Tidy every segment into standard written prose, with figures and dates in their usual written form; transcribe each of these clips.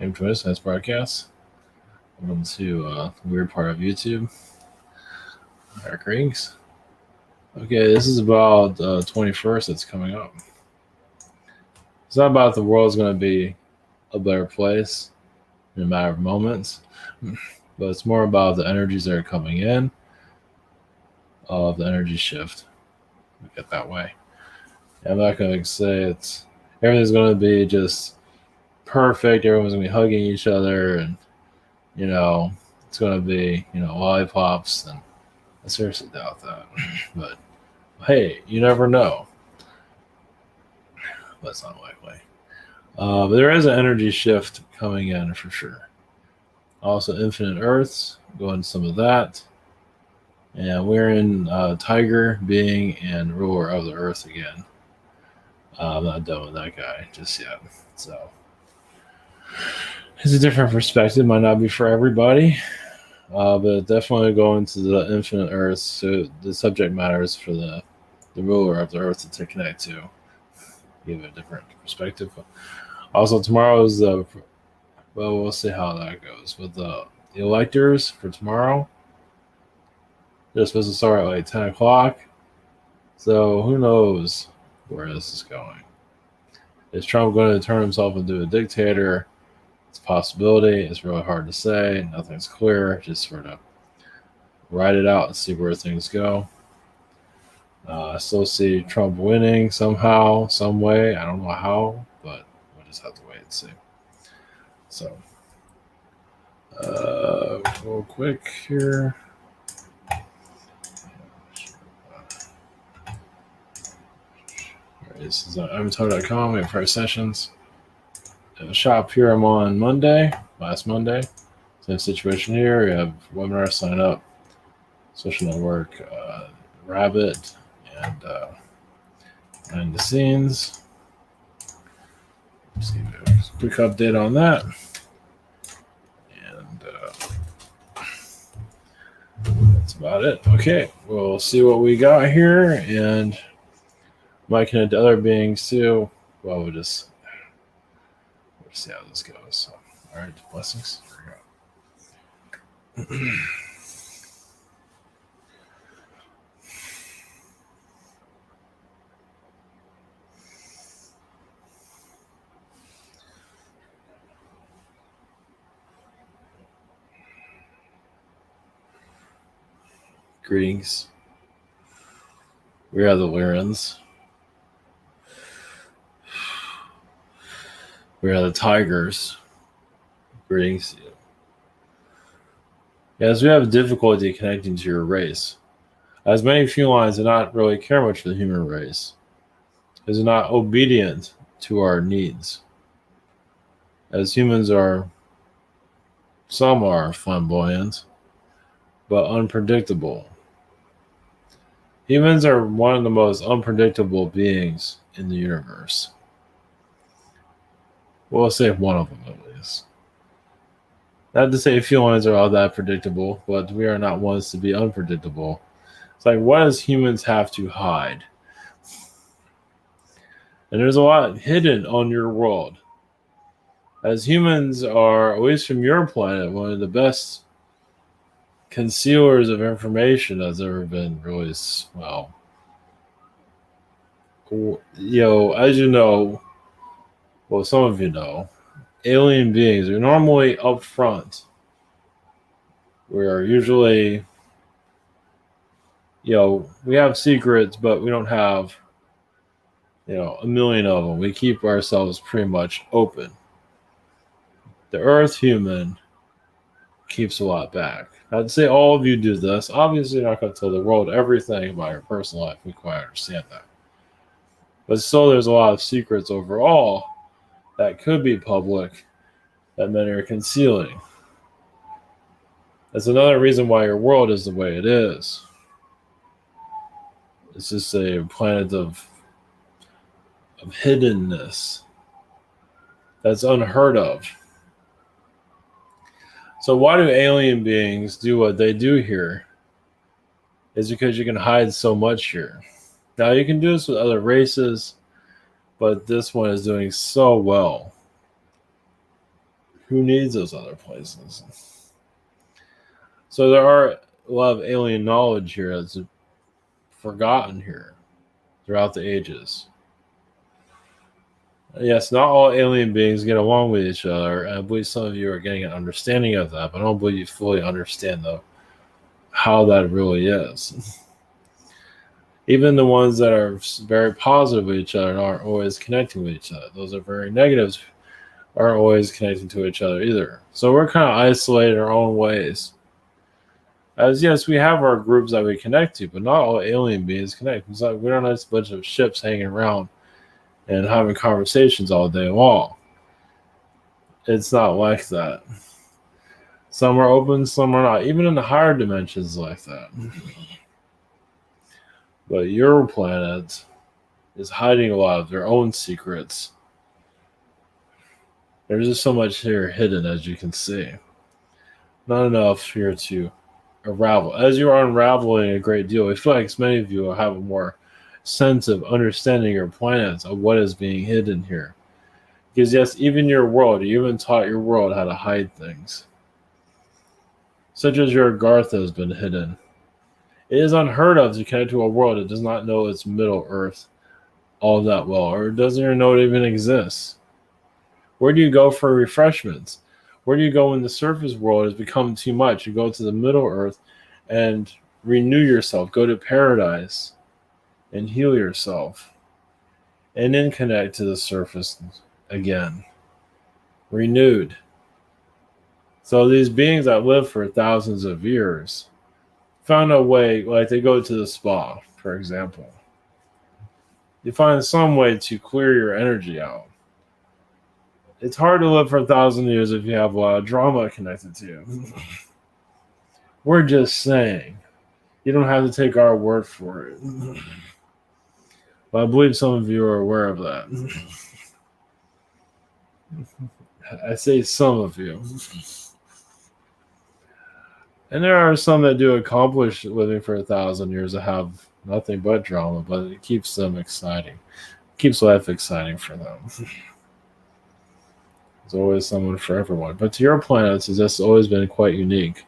I'm Twist, nice broadcast. Welcome to the weird part of YouTube. Our greetings. Okay, this is about 21st that's coming up. It's not about the world's going to be a better place in a matter of moments, but it's more about the energies that are coming in of the energy shift. Look at it that way. I'm not going to say everything's going to be just perfect. Everyone's going to be hugging each other, and it's going to be lollipops. And I seriously doubt that. But hey, you never know. That's not likely. But there is an energy shift coming in for sure. Also, Infinite Earths, go into some of that. And we're in Tiger being and ruler of the Earth again. I'm not done with that guy just yet. So it's a different perspective. Might not be for everybody. But definitely go into the Infinite Earths. So the subject matter is for the ruler of the Earth to connect to. Give it a different perspective. Also, tomorrow is well, we'll see how that goes with the electors for tomorrow. They're supposed to start at like 10 o'clock. So who knows where this is going? Is Trump going to turn himself into a dictator? It's a possibility. It's really hard to say. Nothing's clear. Just sort of ride it out and see where things go. I still see Trump winning somehow, some way. I don't know how, but we'll just have to wait and see. So, real quick here. This is avatar.com. We have price sessions. Shop here. I'm on Monday, last Monday. Same situation here. We have webinar, sign up, social network, Rabbit, and behind the scenes. Just give you a quick update on that. And that's about it. Okay, we'll see what we got here, and might connect to other beings too. Well, we'll just see how this goes. So, all right, blessings. Here we go. Greetings. We are the Lyrans. We are the Tigers. Greetings. As we have difficulty connecting to your race, as many felines do not really care much for the human race, as they're not obedient to our needs. As humans some are flamboyant, but unpredictable. Humans are one of the most unpredictable beings in the universe. We'll say one of them at least. Not to say felines are all that predictable, but we are not ones to be unpredictable. It's like, what does humans have to hide? And there's a lot hidden on your world. As humans are, at least from your planet, one of the best concealers of information that's ever been released. Well, as you know, well, some of you know, alien beings are normally upfront. We are usually, we have secrets, but we don't have, a million of them. We keep ourselves pretty much open. The Earth human keeps a lot back. Not to say all of you do this. Obviously, you're not going to tell the world everything about your personal life. We quite understand that. But still, there's a lot of secrets overall that could be public that many are concealing. That's another reason why your world is the way it is. It's just a planet of hiddenness that's unheard of. So why do alien beings do what they do here? It's because you can hide so much here. Now, you can do this with other races, but this one is doing so well. Who needs those other places? So there are a lot of alien knowledge here that's forgotten here throughout the ages. Yes, not all alien beings get along with each other. I believe some of you are getting an understanding of that, but I don't believe you fully understand though how that really is. Even the ones that are very positive with each other aren't always connecting with each other. Those are very negatives aren't always connecting to each other either. So we're kind of isolated in our own ways. As yes, we have our groups that we connect to, but not all alien beings connect. It's like we don't have a bunch of ships hanging around and having conversations all day long. It's not like that. Some are open, some are not. Even in the higher dimensions like that. But your planet is hiding a lot of their own secrets. There's just so much here hidden, as you can see. Not enough here to unravel. As you are unraveling a great deal, I feel like many of you will have a more sense of understanding your planets, of what is being hidden here. Because yes, even your world, you even taught your world how to hide things. Such as your Agartha has been hidden. It is unheard of to connect to a world that does not know its Middle Earth all that well, or doesn't even know it even exists. Where do you go for refreshments? Where do you go when the surface world has become too much? You go to the Middle Earth and renew yourself. Go to paradise and heal yourself. And then connect to the surface again. Renewed. So these beings that live for thousands of years found a way, like they go to the spa, for example. You find some way to clear your energy out. It's hard to live for 1,000 years if you have a lot of drama connected to you. We're just saying. You don't have to take our word for it. But I believe some of you are aware of that. I say some of you. And there are some that do accomplish living for 1,000 years that have nothing but drama, but it keeps them exciting. It keeps life exciting for them. There's always someone for everyone. But to your planets, it's just always been quite unique.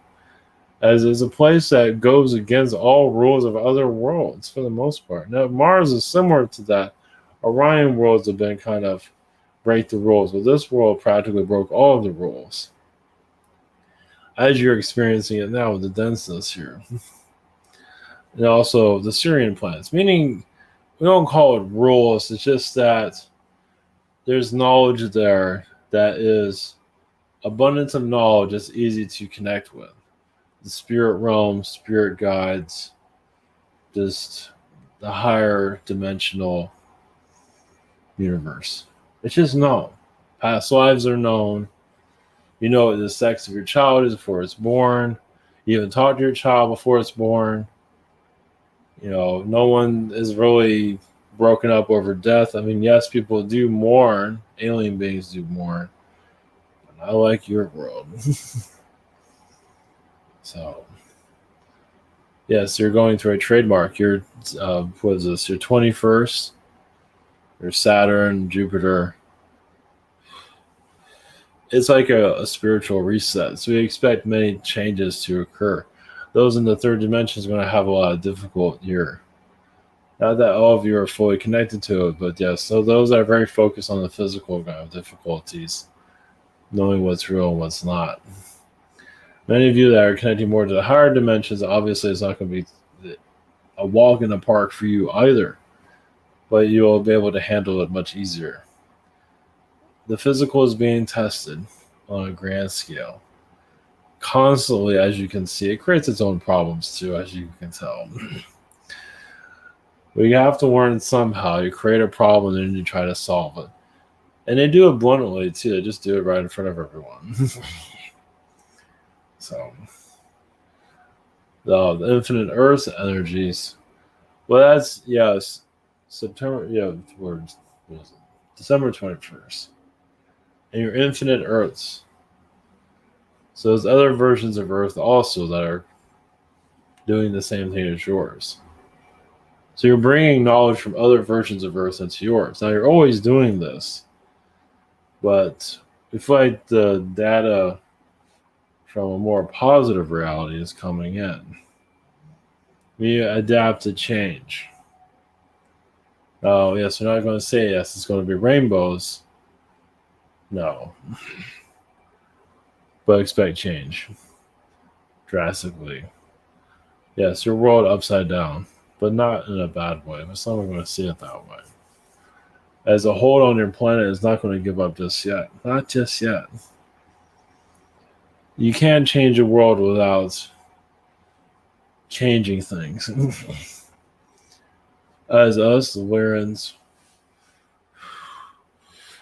As it's a place that goes against all rules of other worlds for the most part. Now, Mars is similar to that. Orion worlds have been kind of break the rules, but this world practically broke all of the rules. As you're experiencing it now with the denseness here. And also the Syrian planets, meaning we don't call it rules, it's just that there's knowledge there that is abundance of knowledge that's easy to connect with. The spirit realm, spirit guides, just the higher dimensional universe. It's just known. Past lives are known. You know what the sex of your child is before it's born. You even talk to your child before it's born. You know, no one is really broken up over death. I mean, yes, people do mourn. Alien beings do mourn. But I like your world. So, yes, you're going through a trademark. You're, what is this? Your 21st. Your Saturn, Jupiter. It's like a spiritual reset. So we expect many changes to occur. Those in the third dimension is going to have a lot of difficult year. Not that all of you are fully connected to it, but yes, so those that are very focused on the physical kind of difficulties, knowing what's real and what's not. Many of you that are connecting more to the higher dimensions, obviously it's not going to be a walk in the park for you either, but you'll be able to handle it much easier. The physical is being tested on a grand scale. Constantly, as you can see, it creates its own problems too, as you can tell. But you have to learn somehow. You create a problem and then you try to solve it. And they do it bluntly too. They just do it right in front of everyone. So, the infinite Earth energies. Well, that's, yes, September, yeah, words. December 21st. And your infinite Earths. So there's other versions of Earth also that are doing the same thing as yours. So you're bringing knowledge from other versions of Earth into yours. Now you're always doing this, but It's like the data from a more positive reality is coming in. We adapt to change. Oh, yes, we're not going to say yes, it's going to be rainbows. No, but expect change drastically. Yes, your world upside down, but not in a bad way. But some are going to see it that way. As a hold on your planet is not going to give up just yet. Not just yet. You can't change a world without changing things. As us, the Lyrans,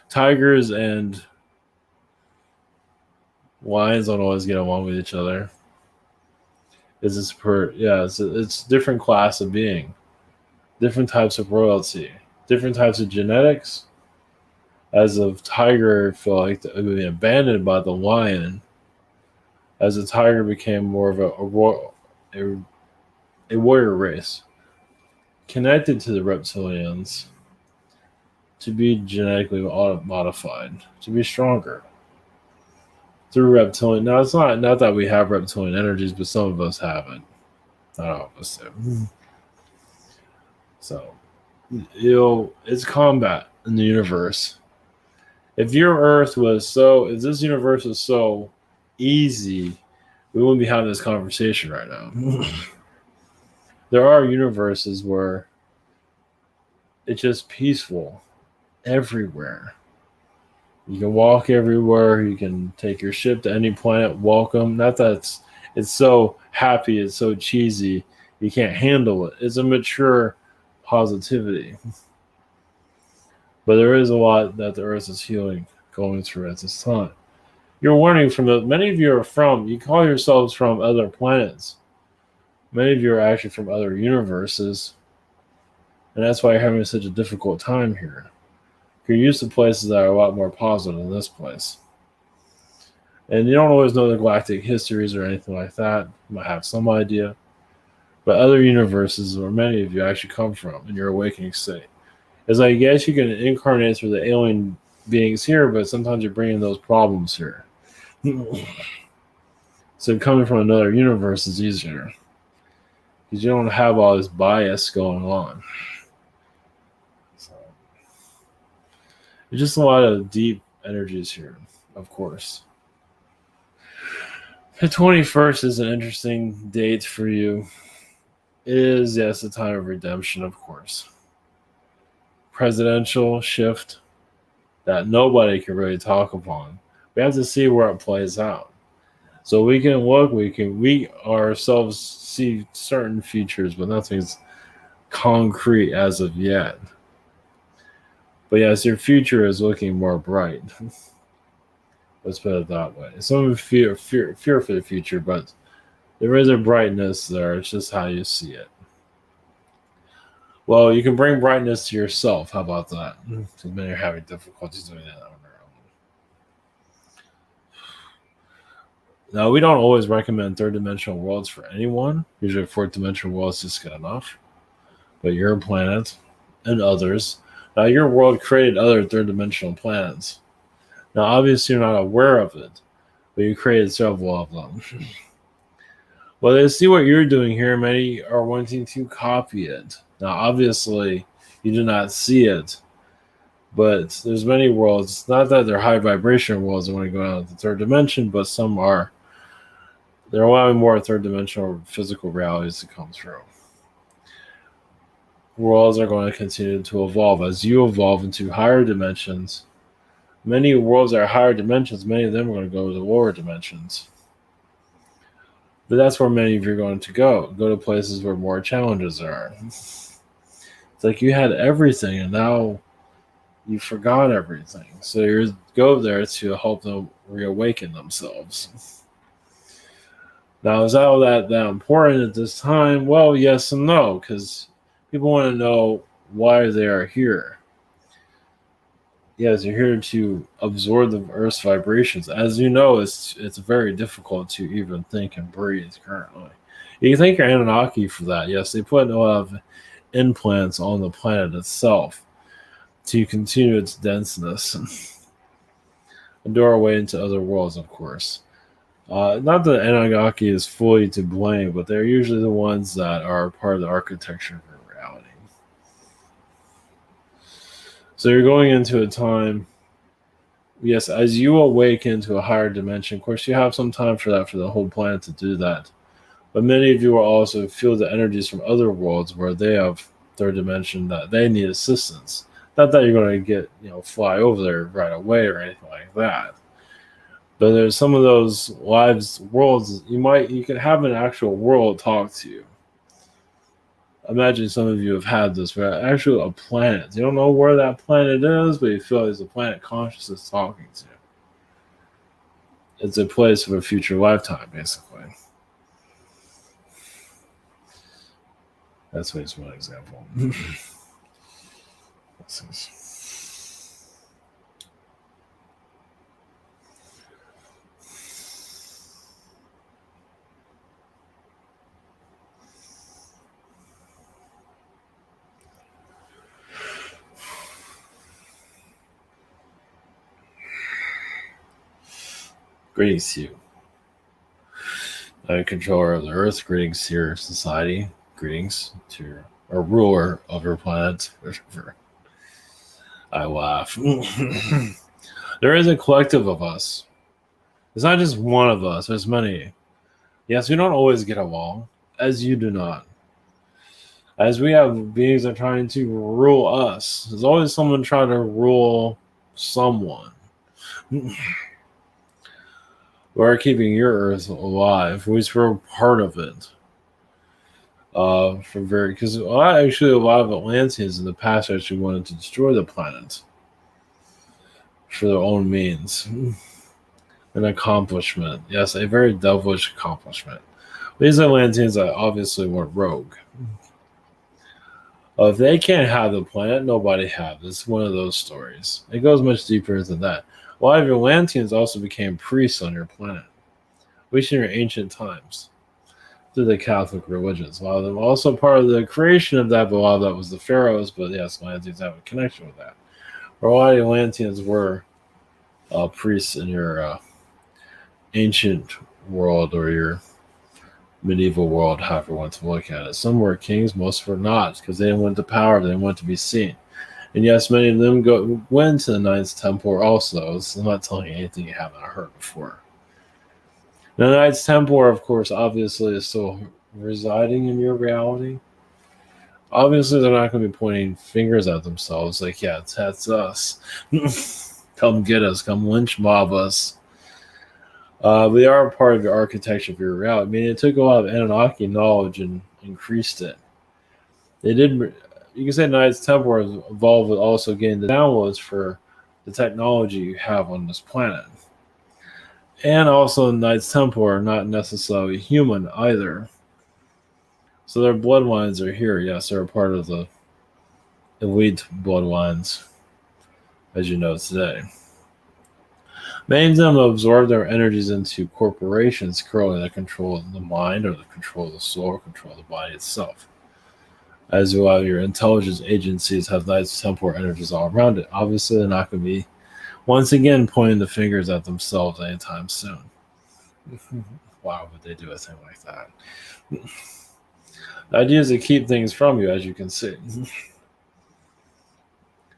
tigers and lions don't always get along with each other. It's different class of being, different types of royalty, different types of genetics. As a tiger, feel like it would be abandoned by the lion. As a tiger became more of a warrior race, connected to the reptilians, to be genetically modified, to be stronger through reptilian. Now, it's not that we have reptilian energies, but some of us have it. Not all of us do. So, it's combat in the universe. If this universe was so easy, we wouldn't be having this conversation right now. There are universes where it's just peaceful everywhere. You can walk everywhere. You can take your ship to any planet. Welcome. Not that it's so happy. It's so cheesy. You can't handle it. It's a mature positivity. But there is a lot that the Earth is healing, going through at this time. You're learning from many of you are from. You call yourselves from other planets. Many of you are actually from other universes, and that's why you're having such a difficult time here. You're used to places that are a lot more positive than this place. And you don't always know the galactic histories or anything like that. You might have some idea. But other universes where many of you actually come from in your awakening state. It's like, yes, you can incarnate through the alien beings here, but sometimes you're bringing those problems here. So coming from another universe is easier. Because you don't have all this bias going on. There's just a lot of deep energies here, of course. The 21st is an interesting date for you. It is, yes, a time of redemption, of course. Presidential shift that nobody can really talk upon. We have to see where it plays out. So we can look, we ourselves see certain features, but nothing's concrete as of yet. But yes, your future is looking more bright. Let's put it that way. Some fear for the future, but there is a brightness there. It's just how you see it. Well, you can bring brightness to yourself. How about that? Because many are having difficulties doing that on their own. Now, we don't always recommend third dimensional worlds for anyone. Usually, fourth dimensional worlds just good enough. But your planet and others. Now, your world created other third dimensional planets. Now, obviously, you're not aware of it, but you created several of them. Well, they see what you're doing here. Many are wanting to copy it. Now, obviously, you do not see it, but there's many worlds. It's not that they're high vibration worlds that want to go out to the third dimension, but some are. They're allowing more third dimensional physical realities to come through. Worlds are going to continue to evolve as you evolve into higher dimensions. Many worlds are higher dimensions. Many of them are going to go to the lower dimensions. But that's where many of you are going to go. Go to places where more challenges are. It's like you had everything and now you forgot everything. So you go there to help them reawaken themselves. Now, is all that important at this time? Well, yes and no, because people want to know why they are here. Yes, you're here to absorb the Earth's vibrations. As you know, it's very difficult to even think and breathe currently. You can thank your Anunnaki for that. Yes, they put a lot of implants on the planet itself to continue its denseness. a doorway into other worlds, of course. Not that Anunnaki is fully to blame, but they're usually the ones that are part of the architecture of reality. So you're going into a time, yes, as you awaken to a higher dimension, of course, you have some time for that, for the whole planet to do that. But many of you will also feel the energies from other worlds where they have third dimension that they need assistance. Not that you're going to get, fly over there right away or anything like that. But there's some of those lives worlds you could have an actual world talk to you. Imagine some of you have had this, where actually a planet. You don't know where that planet is, but you feel there's a planet consciousness talking to you. It's a place of a future lifetime, basically. That's just one example. Greetings to you. I'm controller of the Earth. Greetings to your society. Greetings to your ruler of your planet. I laugh. There is a collective of us. It's not just one of us. There's many. Yes, we don't always get along, as you do not. As we have beings that are trying to rule us, there's always someone trying to rule someone. We're keeping your Earth alive. We're part of it. Because actually a lot of Atlanteans in the past actually wanted to destroy the planet for their own means. An accomplishment. Yes, a very devilish accomplishment. These Atlanteans obviously weren't rogue. If they can't have the planet, nobody has. It's one of those stories. It goes much deeper than that. A lot of your Atlanteans also became priests on your planet, at least in your ancient times, through the Catholic religions. A lot of them also part of the creation of that, but a lot of that was the pharaohs. But yes, Atlanteans have a connection with that. But a lot of Atlanteans were priests in your ancient world or your medieval world, however you want to look at it. Some were kings, most were not, because they didn't want the power, they didn't want to be seen. And yes, many of them went to the Knights Templar also. So I'm not telling you anything you haven't heard before. The Knights Templar, of course, obviously is still residing in your reality. Obviously, they're not going to be pointing fingers at themselves like, yeah, that's us. Come get us. Come lynch mob us. They are part of your architecture of your reality. I mean, it took a lot of Anunnaki knowledge and increased it. They did. You can say Knights Templar is involved with also getting the downloads for the technology you have on this planet. And also, Knights Templar are not necessarily human either. So their bloodlines are here. Yes, they're a part of the elite bloodlines, as you know today. Many of them absorb their energies into corporations currently that control the mind or that control the soul or control the body itself. As a lot of your intelligence agencies have Knights Templar energies all around it. Obviously, they're not going to be, once again, pointing the fingers at themselves anytime soon. Why would they do a thing like that? The idea is to keep things from you, as you can see.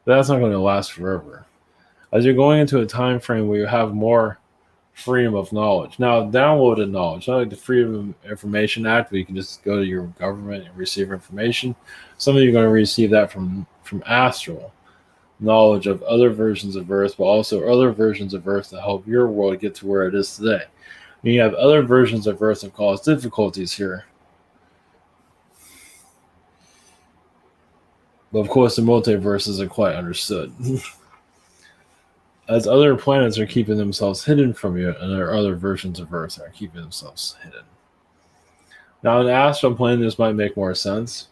But that's not going to last forever. As you're going into a time frame where you have more freedom of knowledge. Now, downloaded knowledge, not like the Freedom of Information Act, where you can just go to your government and receive information. Some of you are going to receive that from astral knowledge of other versions of Earth, but also other versions of Earth that help your world get to where it is today. And you have other versions of Earth that cause difficulties here. But of course, the multiverse isn't quite understood. As other planets are keeping themselves hidden from you, and there are other versions of Earth that are keeping themselves hidden. Now, in the astral plane, this might make more sense.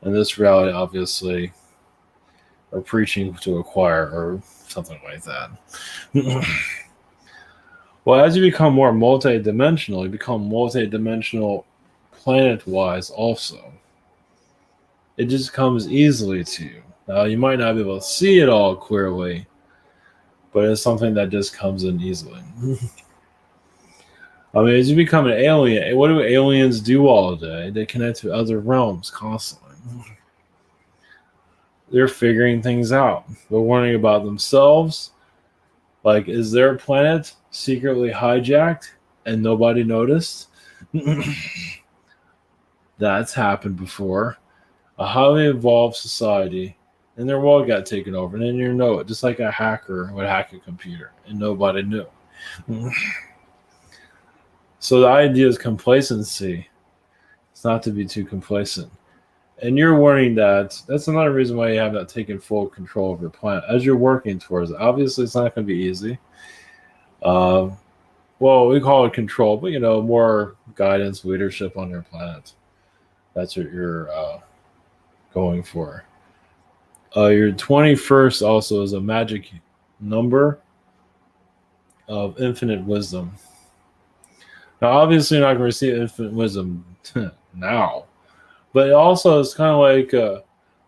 In this reality, obviously, are preaching to a choir or something like that. Well, as you become more multi-dimensional, you become multi-dimensional planet-wise also. It just comes easily to you. Now, you might not be able to see it all clearly, but it's something that just comes in easily. I mean, as you become an alien, what do aliens do all day? They connect to other realms constantly. They're figuring things out. They're learning about themselves. Like, is their planet secretly hijacked and nobody noticed? That's happened before. A highly evolved society, and their world got taken over, and then you know it, just like a hacker would hack a computer, and nobody knew. So the idea is complacency. It's not to be too complacent. And you're warning that that's another reason why you have not taken full control of your planet as you're working towards it. Obviously, it's not going to be easy. Well, we call it control, but more guidance, leadership on your planet. That's what you're going for. Your 21st also is a magic number of infinite wisdom. Now, obviously, you're not going to receive infinite wisdom now, but it also is kind of like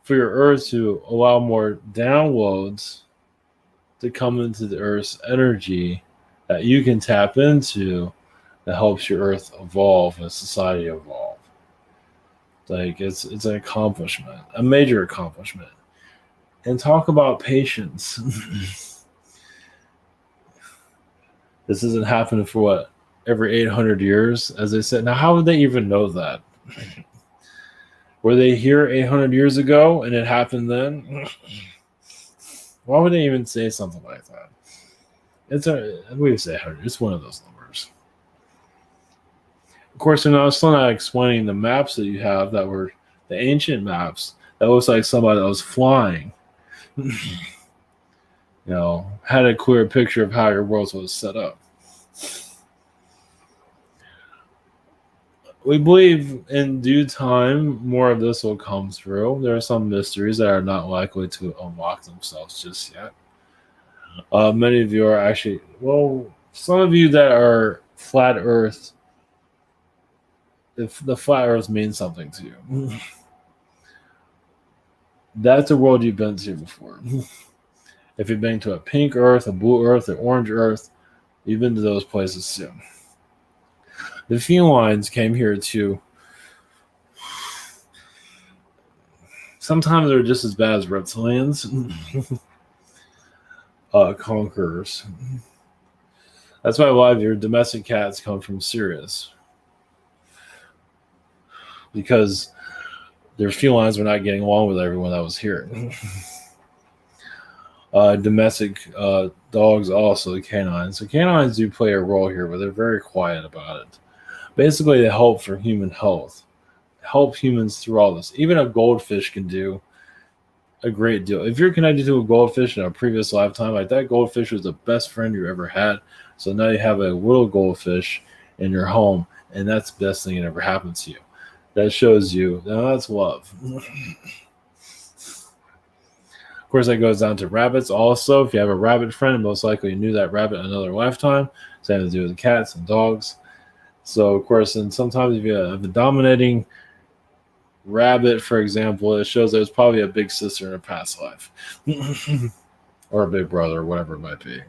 for your Earth to allow more downloads to come into the Earth's energy that you can tap into that helps your Earth evolve and society evolve. Like it's an accomplishment, a major accomplishment. And talk about patience. This isn't happening for what? Every 800 years, as they said. Now, how would they even know that? Were they here 800 years ago and it happened then? Why would they even say something like that? We say 100. It's one of those numbers. Of course, I'm still not explaining the maps that you have that were the ancient maps. That looks like somebody that was flying. Had a clear picture of how your world was set up. We believe in due time, more of this will come through. There are some mysteries that are not likely to unlock themselves just yet. Many of you are actually, some of you that are flat Earth, if the flat Earth means something to you, that's a world you've been to before. If you've been to a pink Earth, a blue Earth, an orange Earth, you've been to those places too. The felines came here too. Sometimes they're just as bad as reptilians. Conquerors. That's why a lot of your domestic cats come from Sirius. Because their felines were not getting along with everyone that was here. Domestic dogs also, the canines. So canines do play a role here, but they're very quiet about it. Basically, they help for human health. Help humans through all this. Even a goldfish can do a great deal. If you're connected to a goldfish in a previous lifetime, like that goldfish was the best friend you ever had. So now you have a little goldfish in your home, and that's the best thing that ever happened to you. That shows you, that's love. Of course, that goes down to rabbits also. If you have a rabbit friend, most likely you knew that rabbit in another lifetime. Same to do with cats and dogs. So, of course, and sometimes if you have a dominating rabbit, for example, it shows that it's probably a big sister in a past life. Or a big brother, or whatever it might be.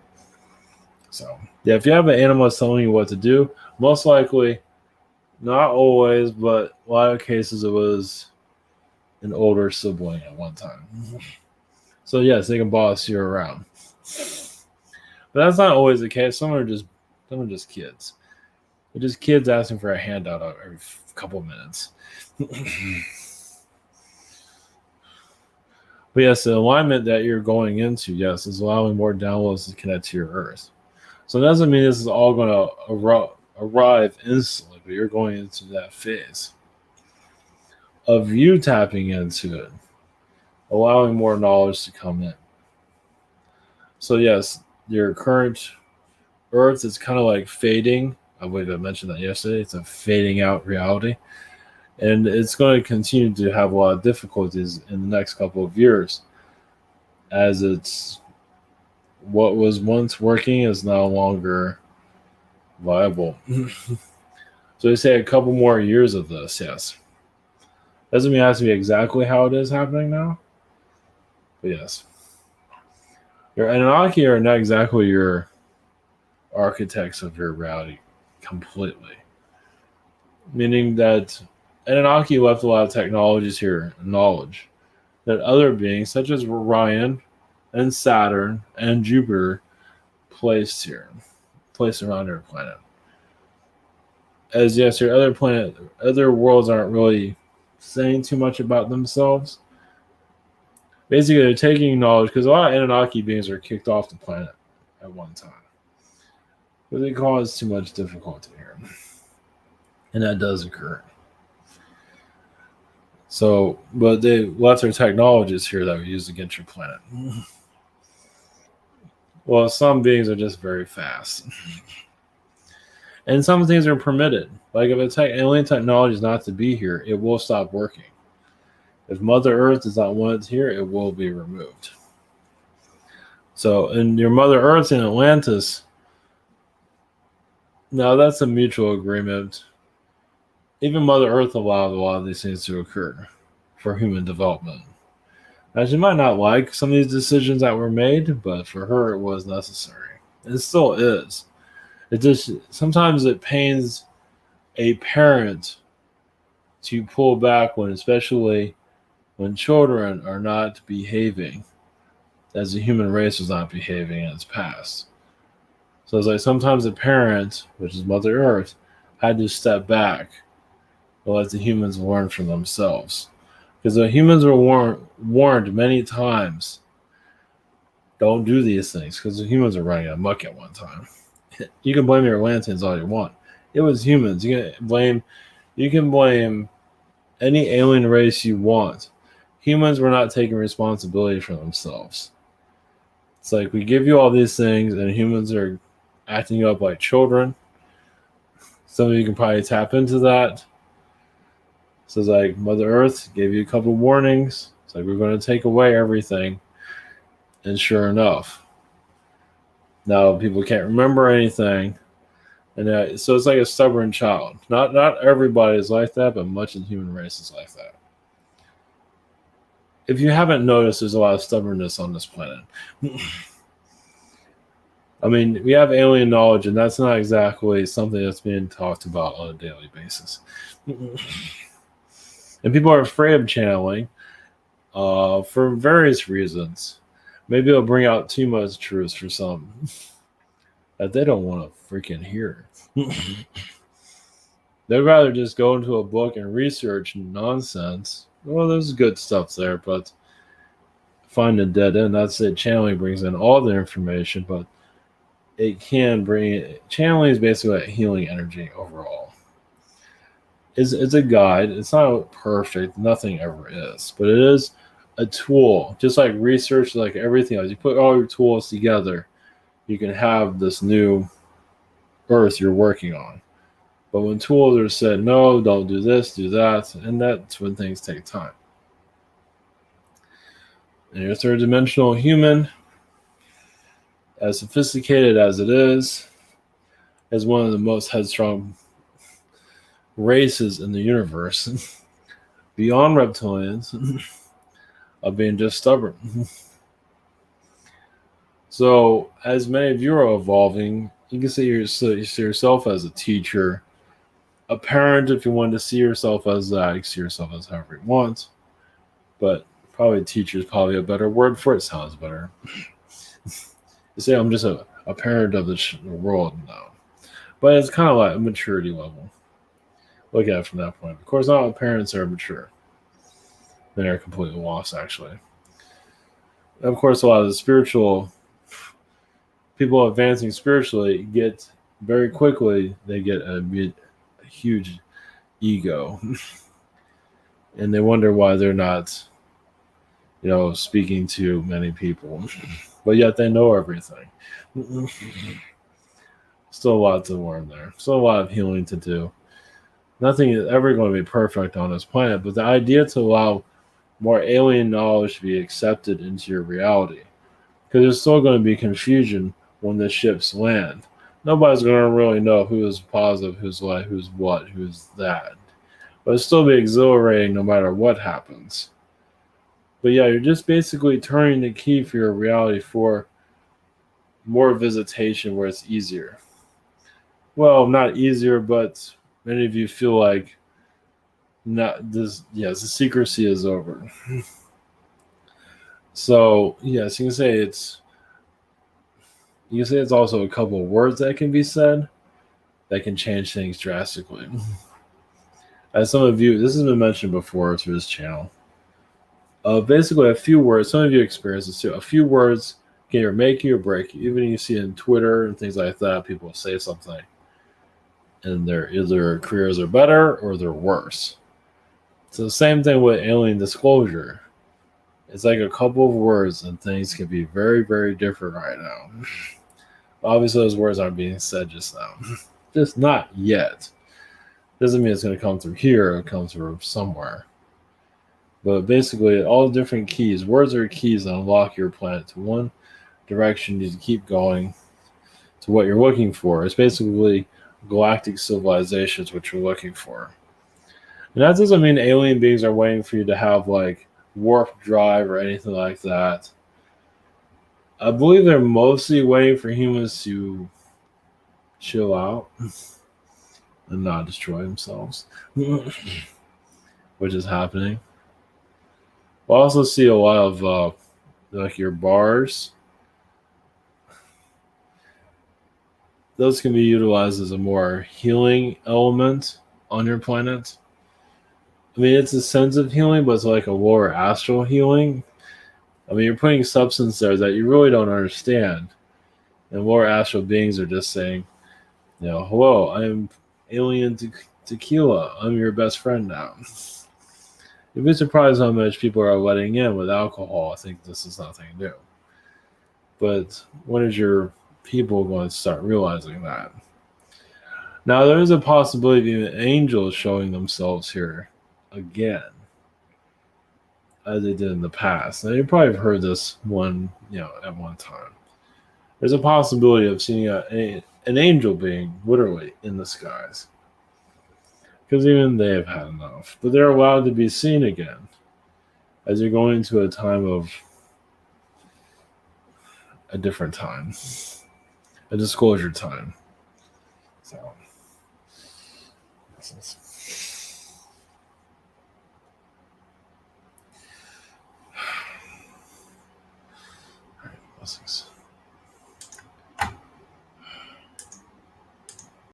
So, yeah, if you have an animal that's telling you what to do, most likely, not always, but a lot of cases it was an older sibling at one time. So, yes, they can boss you around. But that's not always the case. Some are just kids. They're just kids asking for a handout every couple of minutes. But yes, the alignment that you're going into, yes, is allowing more downloads to connect to your Earth. So it doesn't mean this is all going to arrive instantly, but you're going into that phase of you tapping into it, allowing more knowledge to come in. So yes, your current Earth is kind of like fading. I believe I mentioned that yesterday. It's a fading out reality. And it's going to continue to have a lot of difficulties in the next couple of years, as it's what was once working is no longer viable. So they say a couple more years of this, yes. Doesn't mean it has to be exactly how it is happening now, but yes. Your Anunnaki are not exactly your architects of your reality completely. Meaning that Anunnaki left a lot of technologies here, knowledge, that other beings such as Orion and Saturn and Jupiter placed here, placed around our planet. As yes, your other worlds aren't really saying too much about themselves. Basically, they're taking knowledge because a lot of Anunnaki beings are kicked off the planet at one time. But they cause too much difficulty here. And that does occur. So, but they left their technologies here that were used against your planet. Well, some beings are just very fast. And some things are permitted. Like if alien technology is not to be here, it will stop working. If Mother Earth does not want it here, it will be removed. So, in your Mother Earth in Atlantis, now that's a mutual agreement. Even Mother Earth allowed a lot of these things to occur for human development. Now, she might not like some of these decisions that were made, but for her, it was necessary. It still is. It just sometimes it pains a parent to pull back especially when children are not behaving as the human race was not behaving in its past. So it's like sometimes the parent, which is Mother Earth, had to step back and let the humans learn for themselves. Because the humans were warned many times, don't do these things, because the humans are running amok at one time. You can blame your Atlanteans all you want. It was humans. You can blame any alien race you want. Humans were not taking responsibility for themselves. It's like we give you all these things, and humans are acting up like children. Some of you can probably tap into that. So it's like Mother Earth gave you a couple warnings. It's like we're going to take away everything. And sure enough, now people can't remember anything. And so it's like a stubborn child. Not everybody is like that, but much of the human race is like that. If you haven't noticed, there's a lot of stubbornness on this planet. I mean, we have alien knowledge, and that's not exactly something that's being talked about on a daily basis. And people are afraid of channeling for various reasons. Maybe it'll bring out too much truth for some that they don't want to freaking hear. They'd rather just go into a book and research nonsense. Well, there's good stuff there, but find a dead end. That's it. Channeling brings in all the information, but it can bring channeling is basically like healing energy overall. It's a guide. It's not perfect. Nothing ever is, but it is a tool. Just like research, like everything else, you put all your tools together, you can have this new earth you're working on. But when tools are said, no, don't do this, do that, and that's when things take time. And your third dimensional human, as sophisticated as it is one of the most headstrong races in the universe, beyond reptilians, of being just stubborn. So, as many of you are evolving, you can see yourself as a teacher, a parent if you want to see yourself as that. You can see yourself as however you want. But probably teacher is probably a better word for it. Sounds better. You say I'm just a parent of the world now. But it's kind of like a maturity level. Look at it from that point. Of course, not all parents are mature. They're completely lost, actually. And of course, a lot of the spiritual people advancing spiritually get very quickly, they get a huge ego. And they wonder why they're not, speaking to many people. But yet they know everything. Still a lot to learn there. Still a lot of healing to do. Nothing is ever going to be perfect on this planet, but the idea to allow more alien knowledge to be accepted into your reality. Because there's still going to be confusion when the ships land. Nobody's going to really know who is positive, who's what, who's what, who's that. But it'll still be exhilarating no matter what happens. But yeah, you're just basically turning the key for your reality for more visitation where it's easier. Well, not easier, but many of you feel like not this. Yes, the secrecy is over. So yes, you can say it's also a couple of words that can be said that can change things drastically. As some of you, this has been mentioned before through this channel. Basically, a few words. Some of you experience this too. A few words can either make you or break you. Even you see in Twitter and things like that, people say something, and their careers are better or they're worse. So the same thing with alien disclosure. It's like a couple of words, and things can be very, very different right now. Obviously, those words aren't being said just now. Just not yet. Doesn't mean it's going to come through here or come through somewhere. But basically, all different keys. Words are keys that unlock your planet to one direction. You need to keep going to what you're looking for. It's basically galactic civilization is what you're looking for. And that doesn't mean alien beings are waiting for you to have like warp drive or anything like that. I believe they're mostly waiting for humans to chill out and not destroy themselves, which is happening. We'll also see a lot of like your bars. Those can be utilized as a more healing element on your planet. I mean, it's a sense of healing, but it's like a lower astral healing. I mean, you're putting substance there that you really don't understand. And lower astral beings are just saying, hello, I'm alien tequila. I'm your best friend now. You'd be surprised how much people are letting in with alcohol. I think this is nothing new. But when is your people going to start realizing that? Now, there is a possibility of even angels showing themselves here again, as they did in the past. Now, you probably have heard this one, at one time. There's a possibility of seeing an angel being literally in the skies. Because even they have had enough. But they're allowed to be seen again as you're going into a time of a different time, a disclosure time. So,